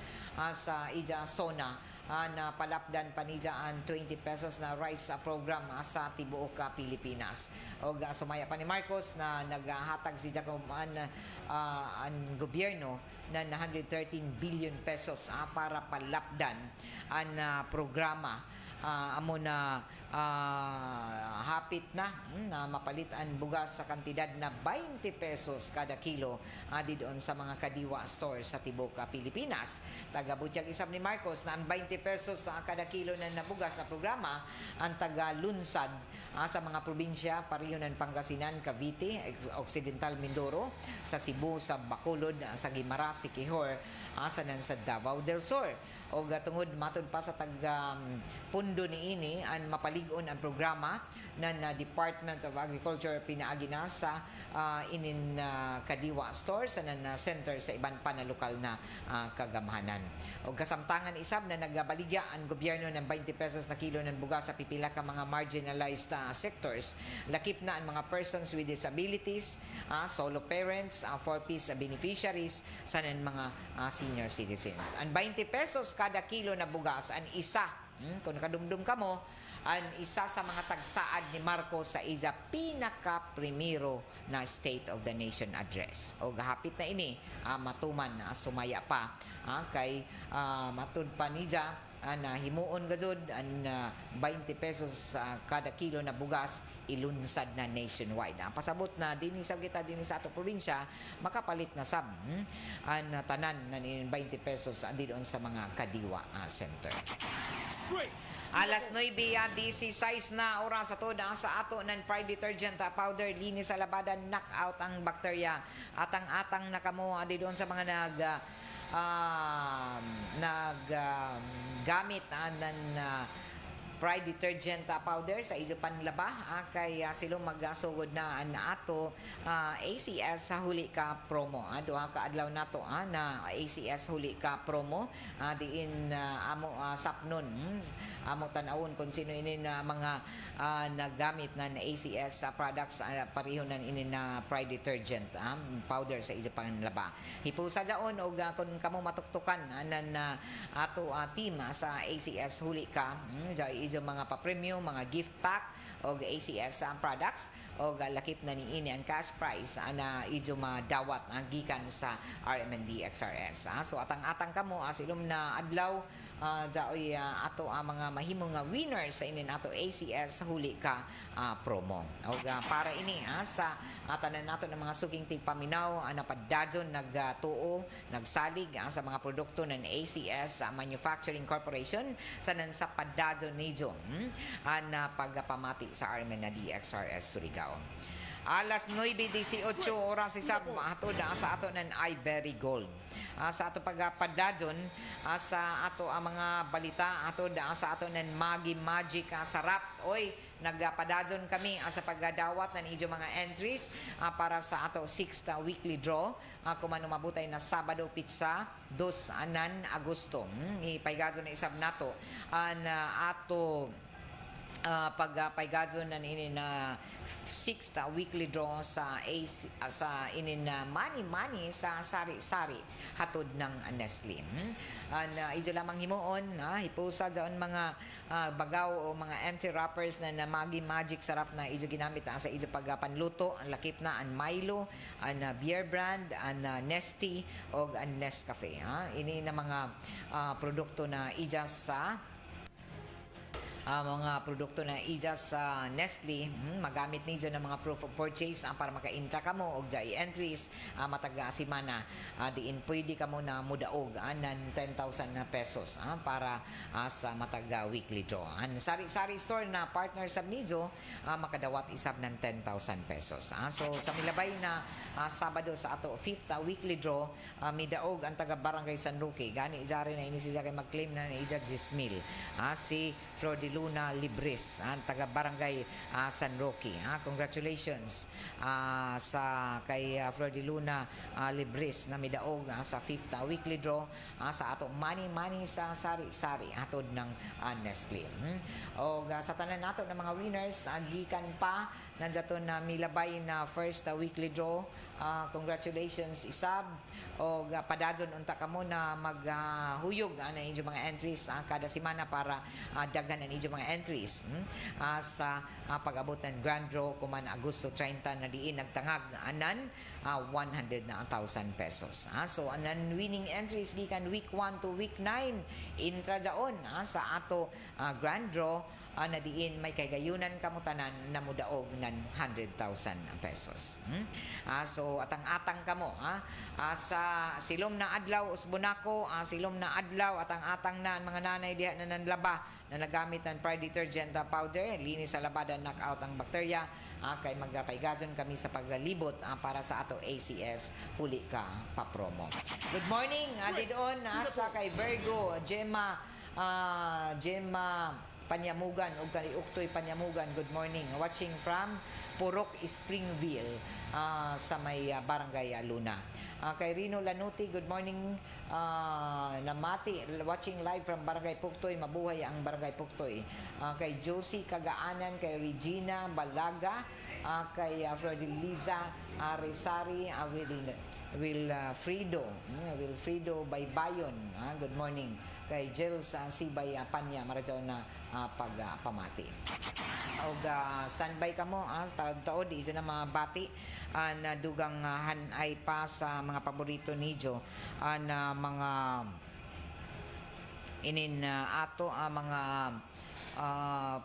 Speaker 2: Sa Ija Sona na palapdan panija ang 20 pesos na rice program sa tibuok Pilipinas. O sumaya pa ni Marcos na naghatag si Jacoban ang gobyerno na 113 billion pesos para palapdan ang programa amo na hapit na mapalit ang bugas sa kantidad na 20 pesos kada kilo di doon sa mga kadiwa stores sa tibok Pilipinas. Taga-butyag isab ni Marcos na ang 20 pesos kada kilo na nabugas na programa ang taga-lunsad sa mga probinsya pareho ng Pangasinan, Cavite, Occidental Mindoro, sa Cebu, sa Bacolod, sa Guimaras, Siquijor, sa Davao del Sur. O tungod matod pa sa pundo ni ini ang mapaligon ang programa ng Department of Agriculture pinaagi na sa inin kadiwa stores sa center sa iban pa na lokal na kagamahanan. O kasamtangan isab na nagabaligya ang gobyerno ng 20 pesos na kilo ng bugas sa pipila ka mga marginalized sectors. Lakip na ang mga persons with disabilities, solo parents, 4-piece beneficiaries sa mga senior citizens. Ang 20 pesos kada kilo na bugas ang isa Kung nakadumdum ka mo, ang isa sa mga tagsaad ni Marcos sa iya pinaka-primero na State of the Nation address. O gahapit na ini, matuman sumaya pa kay matud pa niya na himuon gazud ang 20 pesos kada kilo na bugas ilunsad na nationwide. Ang pasabot na din sa kita din sa ato probinsya makapalit na sab ang tanan na 20 pesos doon sa mga kadiwa center.
Speaker 1: Straight.
Speaker 2: Alas 9:16 na oras sa toda sa ato ng Pride detergent powder linis sa labadan knockout ang bakterya atang-atang na kamo doon sa mga gamit ng Pride detergent powder sa ijo panlaba kay sila magasugod na ang ato ACS sa huli ka promo. Duha ka adlaw nato na ACS huli ka promo diin amo sapnon amo tanawon kung sino ini na mga naggamit ng ACS products pareho na ini na Pride detergent powder sa ijo panlaba. Hipusa daon og kung kamo matuktukan na ato team sa ACS huli ka ijo mga pa-premium, mga gift pack o ACS products o lakip na ni ini ang cash prize na ijo madawat gikan sa RMND XRS. So atang-atang kamo silom na adlaw daoy ato mga mahimong nga winners sa inin ato ACS sa huli ka promo. O para ini sa tanan nato ng mga suking tigpaminaw napadadyon nagtuo nagsalig sa mga produkto ng ACS Manufacturing Corporation sa padadyon nijo na pagpamati sa RMND XRS Surigao. Alas 9:18 oras isab ato sa ato ng iBerry Gold. Sa ato pagpadadyon sa ato ang mga balita ato sa ato ng Magi Magic sarap. Oy, nagpadadyon kami sa pagdawat ng ijo mga entries para sa ato 6th weekly draw kung ano mabutay na Sabado pizza 2 Agosto. Ipaygadyon na isab nato na ato pagpaygadyon na ini na 6th weekly draw sa ini na money sa sari-sari hatod ng Nestle. Ijo lamang himuon hipusa daon mga bagaw o mga empty wrappers na Magi Magic sarap na ijo ginamit sa ijo pagpanluto ang lakip na ang Milo ang beer brand ang Nestea o ang Nescafe. Ini na mga produkto na ija sa mga produkto na ijas sa Nestle magamit niyo ng mga proof of purchase para maka-intra kamo og jay entries mataga simana diin pwede kamo na mudaog ng 10,000 pesos para sa mataga weekly draw. Ang sari-sari store na partner sab niyo makadawat isab ng 10,000 pesos. So sa milabay na Sabado sa ato 5th weekly draw midaog ang taga Barangay San Roque gani izari na ini siya kay mag-claim na ija 10,000 si Flor de Luna Libres taga Barangay San Roque. Congratulations sa kay Flor de Luna Libres na midaog sa 5th weekly draw sa ato money sa sari-sari atod ng Nestle. O sa tanan nato ng mga winners gikan pa nandiyato na milabay na 1st weekly draw. Congratulations isab o padadyon unta kamo na maghuyog na inyo mga entries kada semana para daghan na inyo mga entries sa pag-abot ng grand draw kuman Agosto 30 na diin nagtangag anan 100,000 pesos. So anan winning entries gikan week 1 to week 9 intra daon sa ato grand draw na diin may kagayunan kamutanan na mudaog ng 100,000 pesos. So atang-atang kamo sa silom na adlaw usbonako silom na adlaw atang-atang na ang mga nanay diha na nanlaba na nagamit ng Pride detergent powder linis sa labadan knockout ang bakterya kay magpaygadyon kami sa paglibot para sa ato ACS huli ka pa promo. Good morning didoon sa kay Virgo Gemma Panyamugan o kay Uktoy Panyamugan. Good morning. Watching from Purok Springville sa may Barangay Luna. Kay Rino Lanuti, good morning. Namati, watching live from Barangay Puktoy. Mabuhay ang Barangay Puktoy. Kay Josie Kagaanan, kay Regina Balaga, kay Flor de Liza Aresari, Wilfredo Baybayon. Good morning. Kay Jill sa Sibay Panya, maradyaw na pagpamati. Og standby ka mo, taod di na mga bati na dugang hanay pa sa mga paborito ni Jo na mga ato mga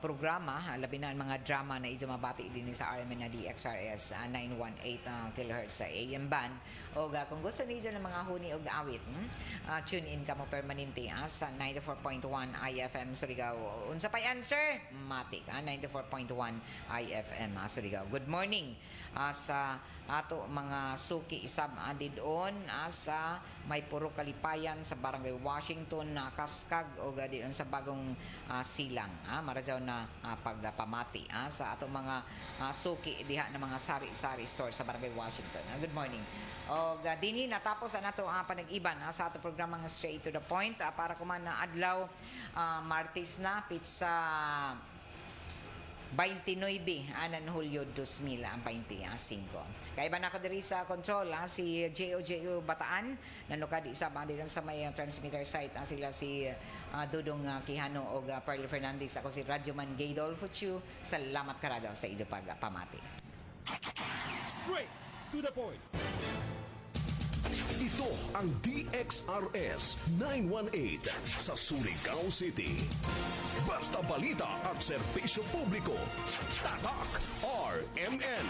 Speaker 2: programa, labi na ang mga drama na idyo mabati din sa RMN na DXRS 918 kHz sa AM band. O kung gusto niyo ng mga huni o awit, tune in ka mo permanente sa 94.1 IFM Surigao. Unsa pa'y answer? Matik, 94.1 IFM Surigao. Good morning sa ato mga suki isab didon sa may puro kalipayan sa Barangay Washington na Kaskag o didon sa bagong silang. Maradyaw na pagpamati sa ato mga suki diha na mga sari-sari store sa Barangay Washington. Good morning. O dinhi natapos na nato panag-iban sa ato programang Straight to the Point para kuman na adlaw Martes na pizza 29 Hulyo 2025. Kaya iba na diri sa control si JO Bataan nanukad isa ba din sa may transmitter site sila si Dudong Quijano o Perle Fernandez. Ako si Radyoman Gaydol Fuchu. Salamat karadaw sa inyo pagpamati.
Speaker 1: Straight to the point.
Speaker 5: Ito ang DXRS 918 sa Surigao City. Basta balita at serbisyo publiko. Tatak RMN.